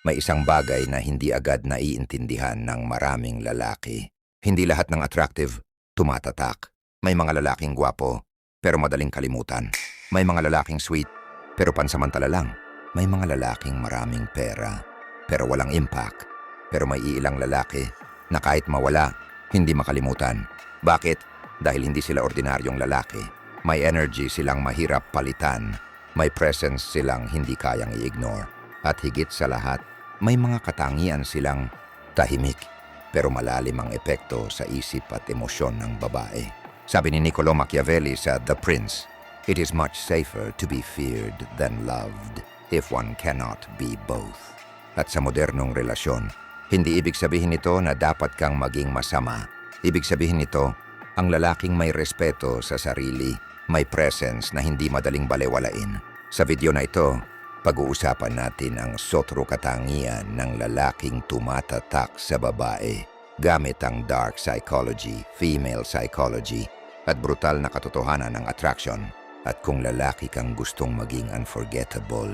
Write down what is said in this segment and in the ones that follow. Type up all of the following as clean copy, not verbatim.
May isang bagay na hindi agad naiintindihan ng maraming lalaki. Hindi lahat ng attractive, tumatatak. May mga lalaking gwapo, pero madaling kalimutan. May mga lalaking sweet, pero pansamantala lang. May mga lalaking maraming pera, pero walang impact. Pero may ilang lalaki na kahit mawala, hindi makalimutan. Bakit? Dahil hindi sila ordinaryong lalaki. May energy silang mahirap palitan. May presence silang hindi kayang i-ignore. At higit sa lahat, may mga katangian silang tahimik pero malalim ang epekto sa isip at emosyon ng babae. Sabi ni Niccolo Machiavelli sa The Prince, "It is much safer to be feared than loved if one cannot be both." At sa modernong relasyon, hindi ibig sabihin nito na dapat kang maging masama. Ibig sabihin nito, ang lalaking may respeto sa sarili, may presence na hindi madaling balewalain. Sa video na ito, pag-uusapan natin ang sotro katangian ng lalaking tumatatak sa babae gamit ang dark psychology, female psychology, at brutal na katotohanan ng attraction. At kung lalaki kang gustong maging unforgettable,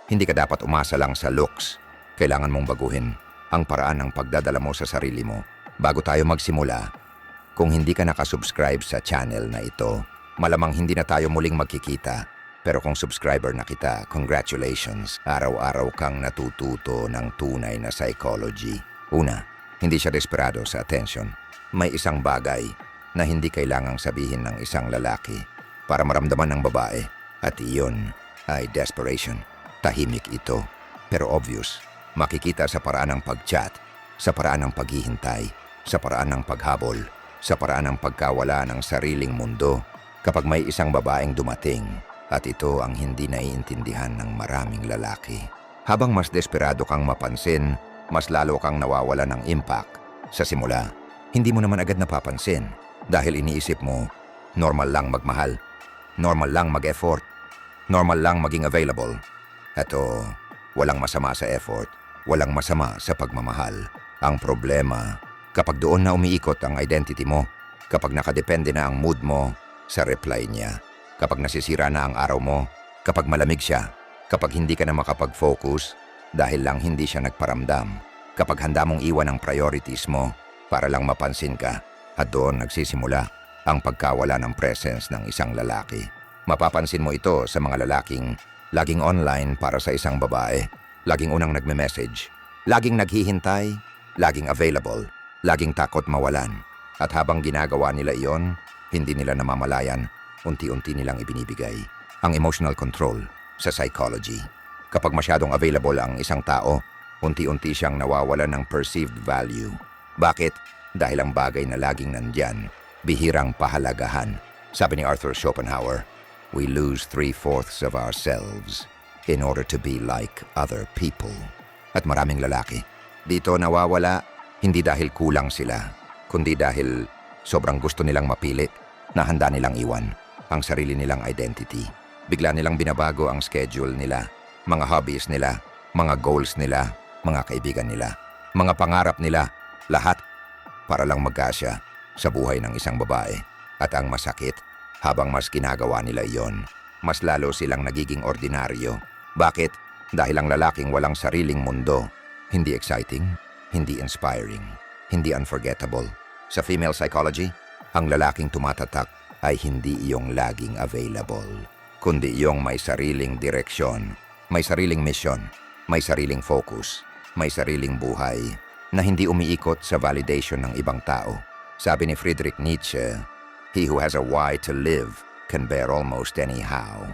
hindi ka dapat umasa lang sa looks. Kailangan mong baguhin ang paraan ng pagdadala mo sa sarili mo. Bago tayo magsimula, kung hindi ka nakasubscribe sa channel na ito, malamang hindi na tayo muling magkikita. Pero kung subscriber na kita, congratulations. Araw-araw kang natututo ng tunay na psychology. Una, hindi siya desperado sa attention. May isang bagay na hindi kailangang sabihin ng isang lalaki para maramdaman ng babae. At iyon ay desperation. Tahimik ito, pero obvious. Makikita sa paraan ng pag-chat, sa paraan ng paghihintay, sa paraan ng paghabol, sa paraan ng pagkawala ng sariling mundo. Kapag may isang babaeng dumating, at ito ang hindi naiintindihan ng maraming lalaki. Habang mas desperado kang mapansin, mas lalo kang nawawala ng impact. Sa simula, hindi mo naman agad napapansin dahil iniisip mo, normal lang magmahal, normal lang mag-effort, normal lang maging available. Eto, walang masama sa effort, walang masama sa pagmamahal. Ang problema, kapag doon na umiikot ang identity mo, kapag nakadepende na ang mood mo sa reply niya, kapag nasisira na ang araw mo, kapag malamig siya, kapag hindi ka na makapag-focus dahil lang hindi siya nagparamdam, kapag handa mong iwan ang priorities mo para lang mapansin ka, at doon nagsisimula ang pagkawala ng presence ng isang lalaki. Mapapansin mo ito sa mga lalaking laging online para sa isang babae, laging unang nagme-message, laging naghihintay, laging available, laging takot mawalan. At habang ginagawa nila iyon, hindi nila namamalayan, unti-unti nilang ibinibigay ang emotional control sa psychology. Kapag masyadong available ang isang tao, unti-unti siyang nawawalan ng perceived value. Bakit? Dahil ang bagay na laging nandyan, bihirang pahalagahan. Sabi ni Arthur Schopenhauer, "We lose 3/4 of ourselves in order to be like other people." At maraming lalaki dito nawawala hindi dahil kulang sila, kundi dahil sobrang gusto nilang mapilit na handa nilang iwan ang sarili nilang identity. Bigla nilang binabago ang schedule nila, mga hobbies nila, mga goals nila, mga kaibigan nila, mga pangarap nila, lahat para lang magkasya sa buhay ng isang babae. At ang masakit, habang mas ginagawa nila iyon, mas lalo silang nagiging ordinaryo. Bakit? Dahil ang lalaking walang sariling mundo, hindi exciting, hindi inspiring, hindi unforgettable. Sa female psychology, ang lalaking tumatatak ay hindi iyong laging available, kundi iyong may sariling direksyon, may sariling mission, may sariling focus, may sariling buhay na hindi umiikot sa validation ng ibang tao. Sabi ni Friedrich Nietzsche, "He who has a why to live can bear almost anyhow."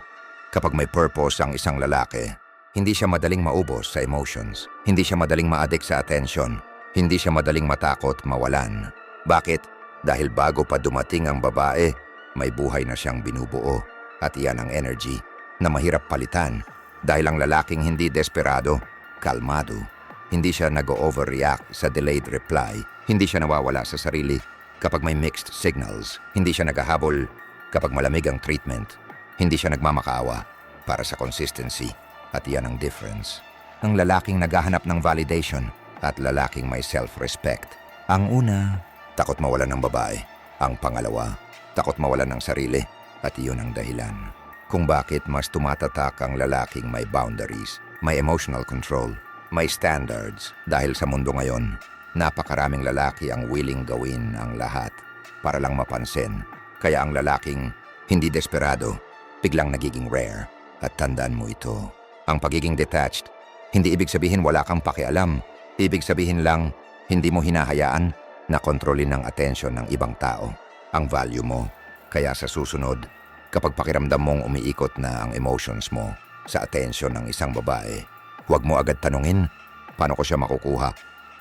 Kapag may purpose ang isang lalaki, hindi siya madaling maubos sa emotions, hindi siya madaling ma-addict sa attention, hindi siya madaling matakot mawalan. Bakit? Dahil bago pa dumating ang babae, may buhay na siyang binubuo, at iyan ang energy na mahirap palitan. Dahil ang lalaking hindi desperado, kalmado. Hindi siya nag-overreact sa delayed reply. Hindi siya nawawala sa sarili kapag may mixed signals. Hindi siya naghahabol kapag malamig ang treatment. Hindi siya nagmamakaawa para sa consistency. At iyan ang difference. Ang lalaking naghahanap ng validation at lalaking may self-respect. Ang una, takot mawalan ng babae. Ang pangalawa, takot mawalan ng sarili, at iyon ang dahilan kung bakit mas tumatatak ang lalaking may boundaries, may emotional control, May standards dahil sa mundo ngayon, napakaraming lalaki ang willing gawin ang lahat para lang mapansin. Kaya ang lalaking hindi desperado, biglang nagiging rare. At tandaan mo ito, ang pagiging detached, hindi ibig sabihin wala kang pakialam. Ibig sabihin lang, hindi mo hinahayaan na kontrolin ang atensyon ng ibang tao, ang value mo. Kaya sa susunod, kapag pakiramdam mong umiikot na ang emotions mo sa atensyon ng isang babae, huwag mo agad tanungin, paano ko siya makukuha?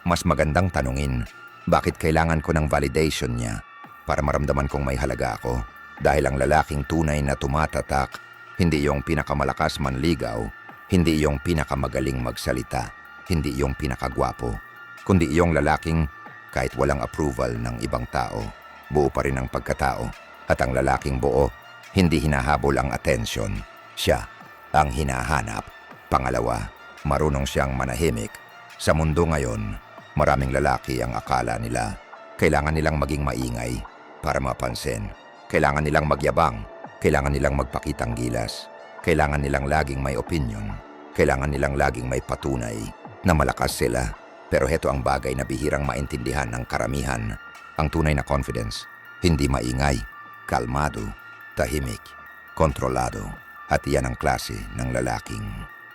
Mas magandang tanungin, bakit kailangan ko ng validation niya para maramdaman kong may halaga ako? Dahil ang lalaking tunay na tumatatak, hindi yung pinakamalakas manligaw, hindi yung pinakamagaling magsalita, hindi yung pinakagwapo, kundi yung lalaking kahit walang approval ng ibang tao, buo pa rin ang pagkatao. At ang lalaking buo, hindi hinahabol ang atensyon, siya ang hinahanap. Pangalawa, marunong siyang manahimik. Sa mundo ngayon, maraming lalaki ang akala nila kailangan nilang maging maingay para mapansin. Kailangan nilang magyabang, kailangan nilang magpakitang gilas, kailangan nilang laging may opinion, kailangan nilang laging may patunay na malakas sila. Pero heto ang bagay na bihirang maintindihan ng karamihan. Ang tunay na confidence, hindi maingay, kalmado, tahimik, kontrolado. At iyan ang klase ng lalaking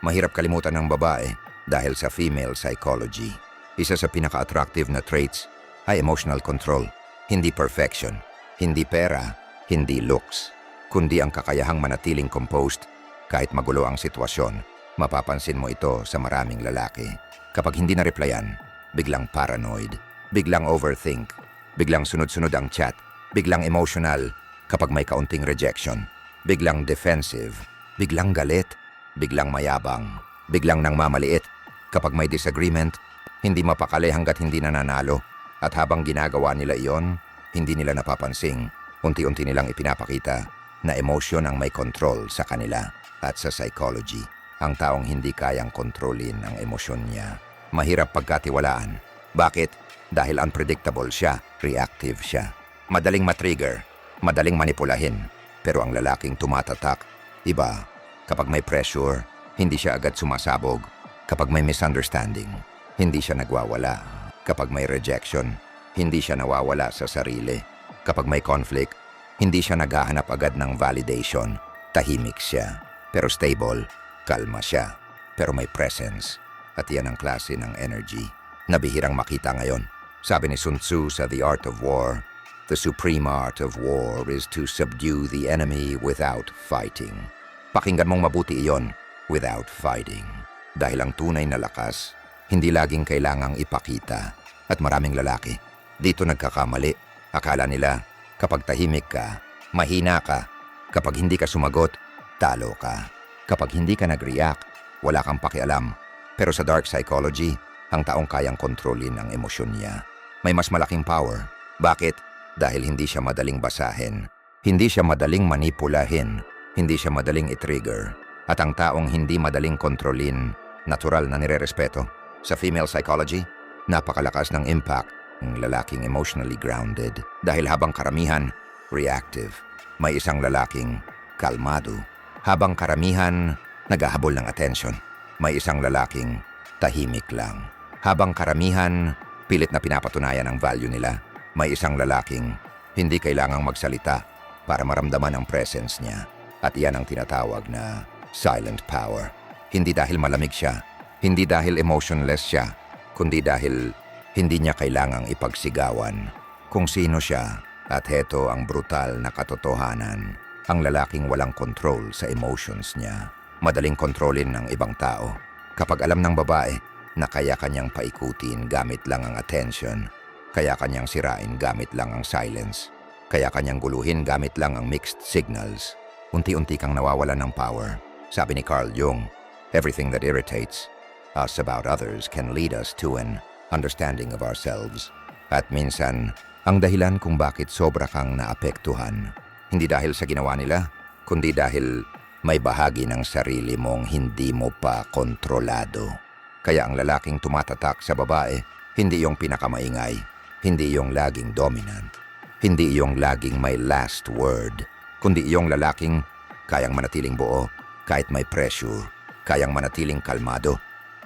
mahirap kalimutan ng babae dahil sa female psychology. Isa sa pinaka-attractive na traits ay emotional control, hindi perfection, hindi pera, hindi looks, kundi ang kakayahang manatiling composed kahit magulo ang sitwasyon. Mapapansin mo ito sa maraming lalaki. Kapag hindi na-replyan, biglang paranoid, biglang overthink, biglang sunod-sunod ang chat, biglang emotional kapag may kaunting rejection, biglang defensive, biglang galit, biglang mayabang, biglang nangmamaliit. Kapag may disagreement, hindi mapakali hanggat hindi nananalo. At habang ginagawa nila iyon, hindi nila napapansing. Unti-unti nilang ipinapakita na emosyon ang may control sa kanila. At sa psychology, ang taong hindi kayang kontrolin ang emosyon niya, mahirap pagkatiwalaan. Bakit? Dahil unpredictable siya, reactive siya. Madaling matrigger, madaling manipulahin. Pero ang lalaking tumatatak, iba. Kapag may pressure, hindi siya agad sumasabog. Kapag may misunderstanding, hindi siya nagwawala. Kapag may rejection, hindi siya nawawala sa sarili. Kapag may conflict, hindi siya naghahanap agad ng validation. Tahimik siya, pero stable. Kalma siya, pero may presence. At yan ang klase ng energy na bihirang makita ngayon. Sabi ni Sun Tzu sa The Art of War, the supreme art of war is to subdue the enemy without fighting. Pakinggan mong mabuti iyon, without fighting. Dahil ang tunay na lakas, hindi laging kailangang ipakita. At maraming lalaki, dito nagkakamali. Akala nila, kapag tahimik ka, mahina ka. Kapag hindi ka sumagot, talo ka. Kapag hindi ka nag-react, wala kang pakialam. Pero sa dark psychology, ang taong kayang kontrolin ang emosyon niya may mas malaking power. Bakit? Dahil hindi siya madaling basahin, hindi siya madaling manipulahin, hindi siya madaling i-trigger. At ang taong hindi madaling kontrolin, natural na nirerespeto. Sa female psychology, napakalakas ng impact ng lalaking emotionally grounded. Dahil habang karamihan, reactive, may isang lalaking kalmado. Habang karamihan, naghahabol ng attention, may isang lalaking tahimik lang. Habang karamihan, pilit na pinapatunayan ang value nila, may isang lalaking hindi kailangang magsalita para maramdaman ang presence niya. At iyan ang tinatawag na silent power. Hindi dahil malamig siya, hindi dahil emotionless siya, kundi dahil hindi niya kailangang ipagsigawan kung sino siya. At heto ang brutal na katotohanan. Ang lalaking walang control sa emotions niya, madaling kontrolin ng ibang tao. Kapag alam ng babae na kaya kanyang paikutin gamit lang ang attention, kaya kanyang sirain gamit lang ang silence, kaya kanyang guluhin gamit lang ang mixed signals, unti-unti kang nawawalan ng power. Sabi ni Carl Jung, everything that irritates us about others can lead us to an understanding of ourselves. At minsan, ang dahilan kung bakit sobra kang naapektuhan, hindi dahil sa ginawa nila, kundi dahil may bahagi ng sarili mong hindi mo pa kontrolado. Kaya ang lalaking tumatatak sa babae, hindi yung pinakamaingay, hindi yung laging dominant, hindi yung laging may last word, kundi yung lalaking kayang manatiling buo kahit may pressure, kayang manatiling kalmado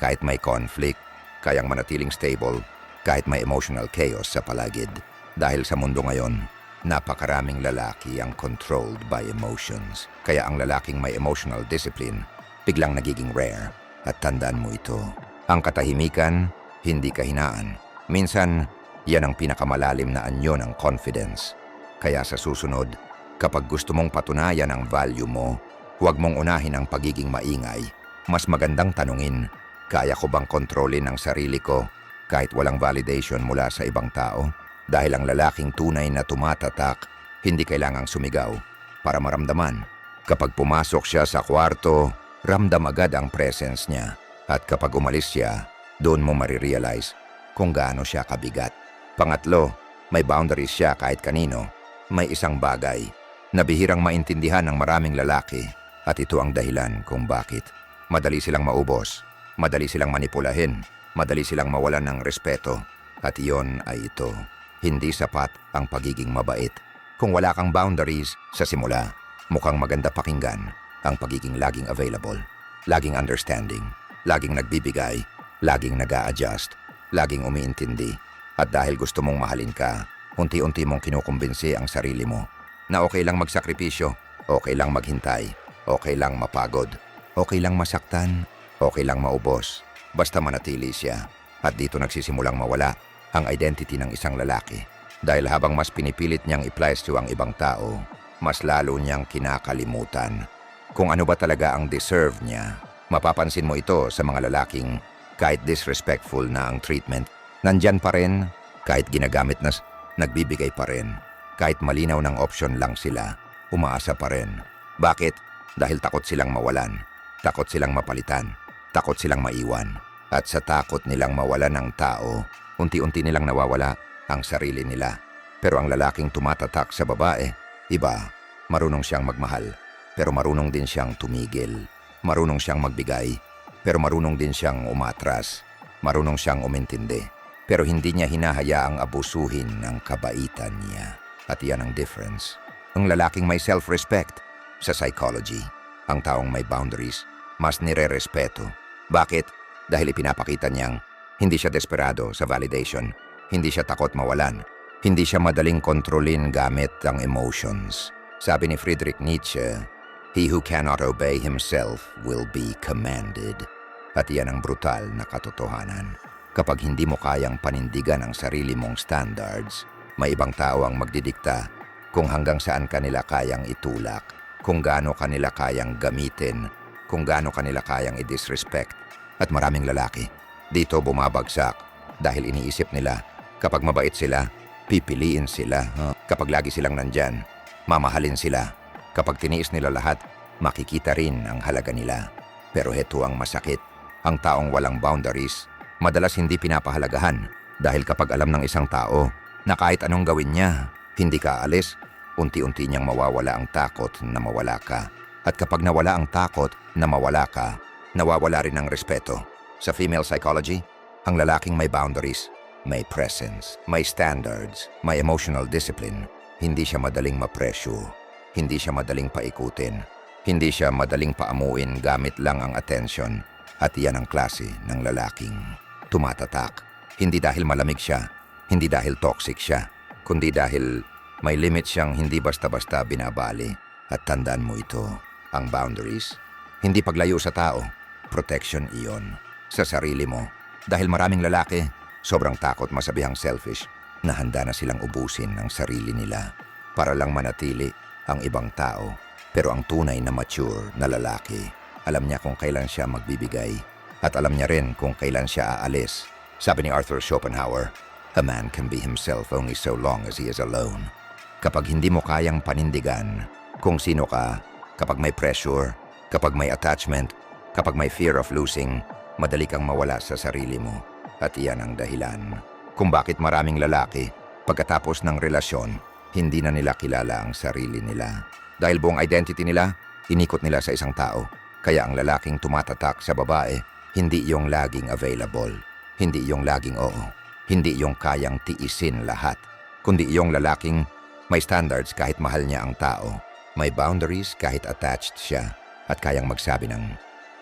kahit may conflict, kayang manatiling stable, kahit may emotional chaos sa paligid. Dahil sa mundo ngayon, napakaraming lalaki ang controlled by emotions. Kaya ang lalaking may emotional discipline, biglang nagiging rare. At tandaan mo ito, ang katahimikan, hindi kahinaan. Minsan, yan ang pinakamalalim na anyo ng confidence. Kaya sa susunod, kapag gusto mong patunayan ang value mo, huwag mong unahin ang pagiging maingay. Mas magandang tanungin, kaya ko bang kontrolin ang sarili ko kahit walang validation mula sa ibang tao? Dahil ang lalaking tunay na tumatatak, hindi kailangang sumigaw para maramdaman. Kapag pumasok siya sa kwarto, ramdam agad ang presence niya. At kapag umalis siya, doon mo marirealize kung gaano siya kabigat. Pangatlo, may boundaries siya kahit kanino. May isang bagay na bihirang maintindihan ng maraming lalaki at ito ang dahilan kung bakit. Madali silang maubos, madali silang manipulahin, madali silang mawalan ng respeto. At iyon ay ito. Hindi sapat ang pagiging mabait. Kung wala kang boundaries sa simula, mukhang maganda pakinggan ang pagiging laging available, laging understanding, laging nagbibigay, laging nag-a-adjust, laging umiintindi. At dahil gusto mong mahalin ka, unti-unti mong kinukumbinsi ang sarili mo na okay lang magsakripisyo, okay lang maghintay, okay lang mapagod, okay lang masaktan, okay lang maubos, basta manatili siya. At dito nagsisimulang mawala ang identity ng isang lalaki. Dahil habang mas pinipilit niyang i-please to ang ibang tao, mas lalo niyang kinakalimutan kung ano ba talaga ang deserve niya. Mapapansin mo ito sa mga lalaking kahit disrespectful na ang treatment, nandyan pa rin, kahit ginagamit na nagbibigay pa rin, kahit malinaw ng option lang sila, umaasa pa rin. Bakit? Dahil takot silang mawalan, takot silang mapalitan, takot silang maiwan. At sa takot nilang mawalan ng tao, unti-unti nilang nawawala ang sarili nila. Pero ang lalaking tumatatak sa babae, iba, marunong siyang magmahal, pero marunong din siyang tumigil. Marunong siyang magbigay, pero marunong din siyang umatras. Marunong siyang umintindi, pero hindi niya hinahayaang abusuhin ng kabaitan niya. At iyan ang difference. Ang lalaking may self-respect sa psychology, ang taong may boundaries, mas nire-respeto. Bakit? Dahil ipinapakita niyang hindi siya desperado sa validation, hindi siya takot mawalan, hindi siya madaling kontrolin gamit ang emotions. Sabi ni Friedrich Nietzsche, "He who cannot obey himself will be commanded." At iyan ang brutal na katotohanan. Kapag hindi mo kayang panindigan ang sarili mong standards, may ibang tao ang magdidikta kung hanggang saan kanila kayang itulak, kung gaano kanila kayang gamitin, kung gaano kanila kayang i-disrespect. At maraming lalaki dito bumabagsak dahil iniisip nila kapag mabait sila, pipiliin sila. Kapag lagi silang nandyan, mamahalin sila. Kapag tiniis nila lahat, makikita rin ang halaga nila. Pero heto ang masakit. Ang taong walang boundaries, madalas hindi pinapahalagahan dahil kapag alam ng isang tao na kahit anong gawin niya, hindi ka aalis, unti-unti niyang mawawala ang takot na mawala ka. At kapag nawala ang takot na mawala ka, nawawala rin ang respeto. Sa female psychology, ang lalaking may boundaries, may presence, may standards, may emotional discipline. Hindi siya madaling ma-pressure, hindi siya madaling paikutin, hindi siya madaling paamuin gamit lang ang attention. At iyan ang klase ng lalaking tumatatak. Hindi dahil malamig siya, hindi dahil toxic siya, kundi dahil may limit siyang hindi basta-basta binabali. At tandaan mo ito, ang boundaries, hindi paglayo sa tao, protection iyon sa sarili mo. Dahil maraming lalaki, sobrang takot masabihang selfish na handa na silang ubusin ang sarili nila para lang manatili ang ibang tao. Pero ang tunay na mature na lalaki, alam niya kung kailan siya magbibigay at alam niya rin kung kailan siya aalis. Sabi ni Arthur Schopenhauer, "A man can be himself only so long as he is alone." Kapag hindi mo kayang panindigan kung sino ka, kapag may pressure, kapag may attachment, kapag may fear of losing, madali kang mawala sa sarili mo. At iyan ang dahilan kung bakit maraming lalaki, pagkatapos ng relasyon, hindi na nila kilala ang sarili nila. Dahil buong identity nila, inikot nila sa isang tao. Kaya ang lalaking tumatatak sa babae, hindi yung laging available, hindi yung laging oo, hindi yung kayang tiisin lahat, kundi yung lalaking may standards kahit mahal niya ang tao, may boundaries kahit attached siya, at kayang magsabi ng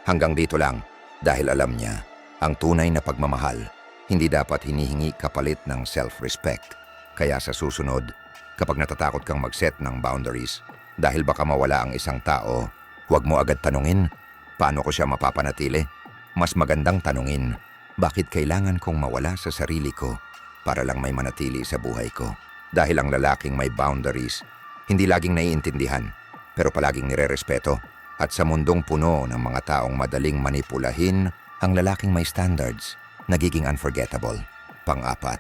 hanggang dito lang dahil alam niya Ang tunay na pagmamahal, hindi dapat hinihingi kapalit ng self-respect. Kaya sa susunod, kapag natatakot kang mag-set ng boundaries, dahil baka mawala ang isang tao, huwag mo agad tanungin, paano ko siya mapapanatili? Mas magandang tanungin, bakit kailangan kong mawala sa sarili ko para lang may manatili sa buhay ko? Dahil ang lalaking may boundaries, hindi laging naiintindihan, pero palaging nirerespeto. At sa mundong puno ng mga taong madaling manipulahin, ang lalaking may standards, nagiging unforgettable. Pang-apat,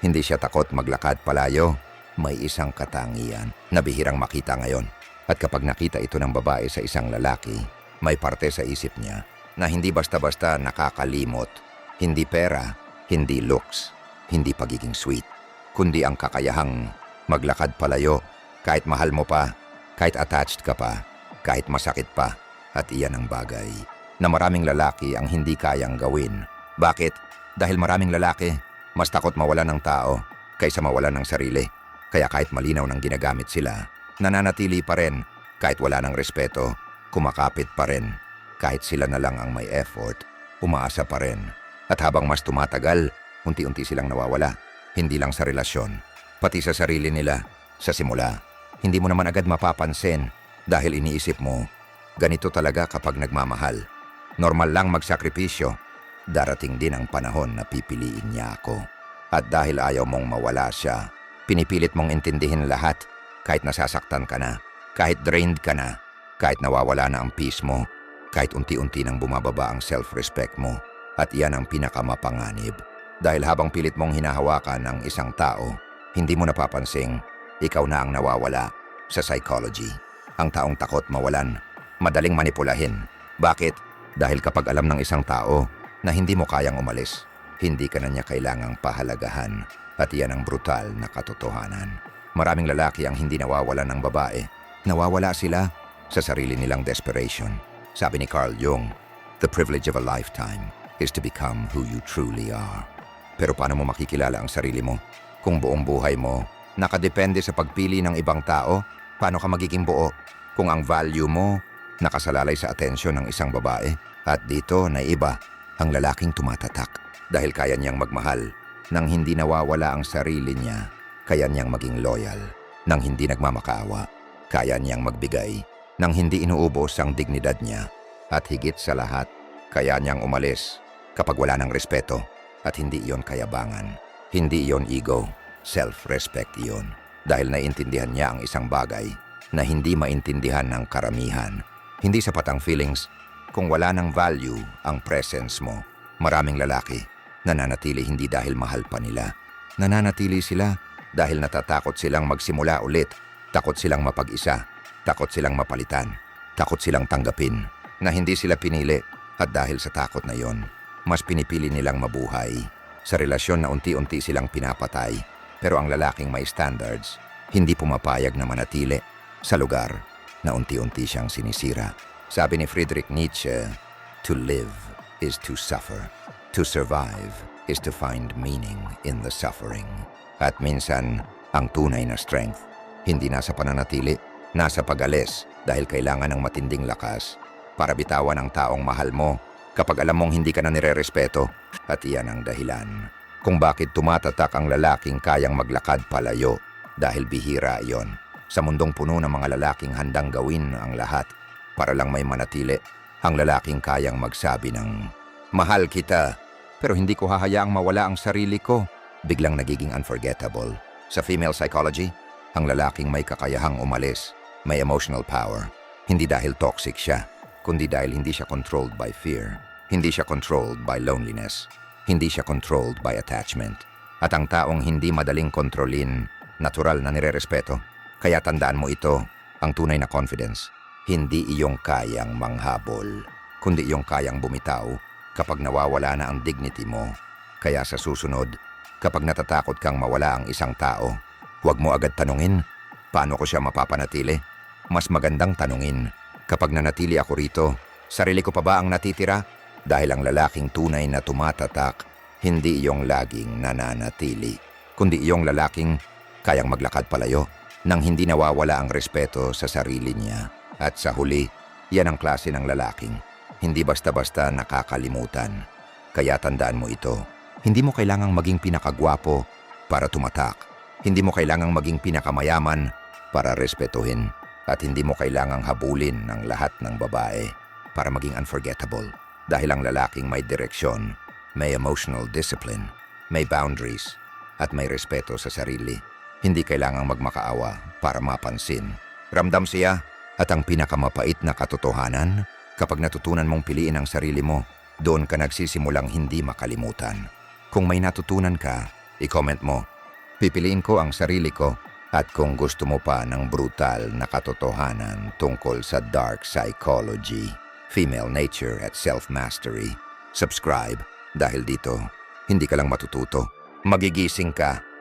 hindi siya takot maglakad palayo, may isang katangian na bihirang makita ngayon. At kapag nakita ito ng babae sa isang lalaki, may parte sa isip niya na hindi basta-basta nakakalimot, hindi pera, hindi looks, hindi pagiging sweet, kundi ang kakayahang maglakad palayo, kahit mahal mo pa, kahit attached ka pa, kahit masakit pa. At iyan ang bagay na maraming lalaki ang hindi kayang gawin. Bakit? Dahil maraming lalaki mas takot mawalan ng tao kaysa mawalan ng sarili. Kaya kahit malinaw ng ginagamit sila, nananatili pa rin. Kahit wala ng respeto, kumakapit pa rin. Kahit sila na lang ang may effort, umaasa pa rin. At habang mas tumatagal, unti-unti silang nawawala. Hindi lang sa relasyon, pati sa sarili nila. Sa simula, hindi mo naman agad mapapansin dahil iniisip mo, ganito talaga kapag nagmamahal. Normal lang magsakripisyo. Darating din ang panahon na pipiliin niya ako. At dahil ayaw mong mawala siya, pinipilit mong intindihin lahat, kahit nasasaktan ka na, kahit drained ka na, kahit nawawala na ang peace mo, kahit unti-unti nang bumababa ang self-respect mo. At iyan ang pinakamapanganib. Dahil habang pilit mong hinahawakan ang isang tao, hindi mo napapansing, ikaw na ang nawawala. Sa psychology, ang taong takot mawalan, madaling manipulahin. Bakit? Dahil kapag alam ng isang tao na hindi mo kayang umalis, hindi ka na niya kailangang pahalagahan. At iyan ang brutal na katotohanan. Maraming lalaki ang hindi nawawalan ng babae. Nawawala sila sa sarili nilang desperation. Sabi ni Carl Jung, the privilege of a lifetime is to become who you truly are. Pero paano mo makikilala ang sarili mo? Kung buong buhay mo nakadepende sa pagpili ng ibang tao, paano ka magiging buo? Kung ang value mo nakasalalay sa atensyon ng isang babae. At dito na iba, ang lalaking tumatatak dahil kaya niyang magmahal nang hindi nawawala ang sarili niya. Kaya niyang maging loyal nang hindi nagmamakaawa. Kaya niyang magbigay nang hindi inuubos ang dignidad niya. At higit sa lahat, kaya niyang umalis kapag wala ng respeto. At hindi iyon kayabangan, hindi iyon ego, self-respect iyon. Dahil naiintindihan niya ang isang bagay na hindi maintindihan ng karamihan. Hindi sapat ang feelings kung wala ng value ang presence mo. Maraming lalaki nananatili hindi dahil mahal pa nila. Nananatili sila dahil natatakot silang magsimula ulit. Takot silang mapag-isa, takot silang mapalitan, takot silang tanggapin na hindi sila pinili. At dahil sa takot na yon, mas pinipili nilang mabuhay sa relasyon na unti-unti silang pinapatay. Pero ang lalaking may standards, hindi pumapayag na manatili sa lugar na unti-unti siyang sinisira. Sabi ni Friedrich Nietzsche, to live is to suffer. To survive is to find meaning in the suffering. At minsan, ang tunay na strength, hindi nasa pananatili, nasa pag-alis dahil kailangan ng matinding lakas para bitawan ang taong mahal mo kapag alam mong hindi ka na nirerespeto. At iyan ang dahilan kung bakit tumatatak ang lalaking kayang maglakad palayo dahil bihira iyon. Sa mundong puno ng mga lalaking handang gawin ang lahat para lang may manatili, ang lalaking kayang magsabi ng, mahal kita, pero hindi ko hahayaang mawala ang sarili ko. Biglang nagiging unforgettable. Sa female psychology, ang lalaking may kakayahang umalis, may emotional power, hindi dahil toxic siya, kundi dahil hindi siya controlled by fear, hindi siya controlled by loneliness, hindi siya controlled by attachment. At ang taong hindi madaling kontrolin, natural na nirerespeto. Kaya tandaan mo ito, ang tunay na confidence, hindi iyong kayang manghabol, kundi iyong kayang bumitaw kapag nawawala na ang dignity mo. Kaya sa susunod, kapag natatakot kang mawala ang isang tao, huwag mo agad tanungin, paano ko siya mapapanatili? Mas magandang tanungin, kapag nanatili ako rito, sarili ko pa ba ang natitira? Dahil ang lalaking tunay na tumatatak, hindi iyong laging nananatili, kundi iyong lalaking kayang maglakad palayo nang hindi nawawala ang respeto sa sarili niya. At sa huli, yan ang klase ng lalaking hindi basta-basta nakakalimutan, Kaya tandaan mo ito. Hindi mo kailangang maging pinakagwapo para tumatak. Hindi mo kailangang maging pinakamayaman para respetuhin. At hindi mo kailangang habulin ng lahat ng babae para maging unforgettable. Dahil ang lalaking may direksyon, may emotional discipline, may boundaries, at may respeto sa sarili. Hindi kailangang magmakaawa para mapansin. Ramdam siya at ang pinakamapait na katotohanan, kapag natutunan mong piliin ang sarili mo, doon ka nagsisimulang hindi makalimutan. Kung may natutunan ka, i-comment mo. Pipiliin ko ang sarili ko at kung gusto mo pa ng brutal na katotohanan tungkol sa dark psychology, female nature at self-mastery, subscribe dahil dito, hindi ka lang matututo, magigising ka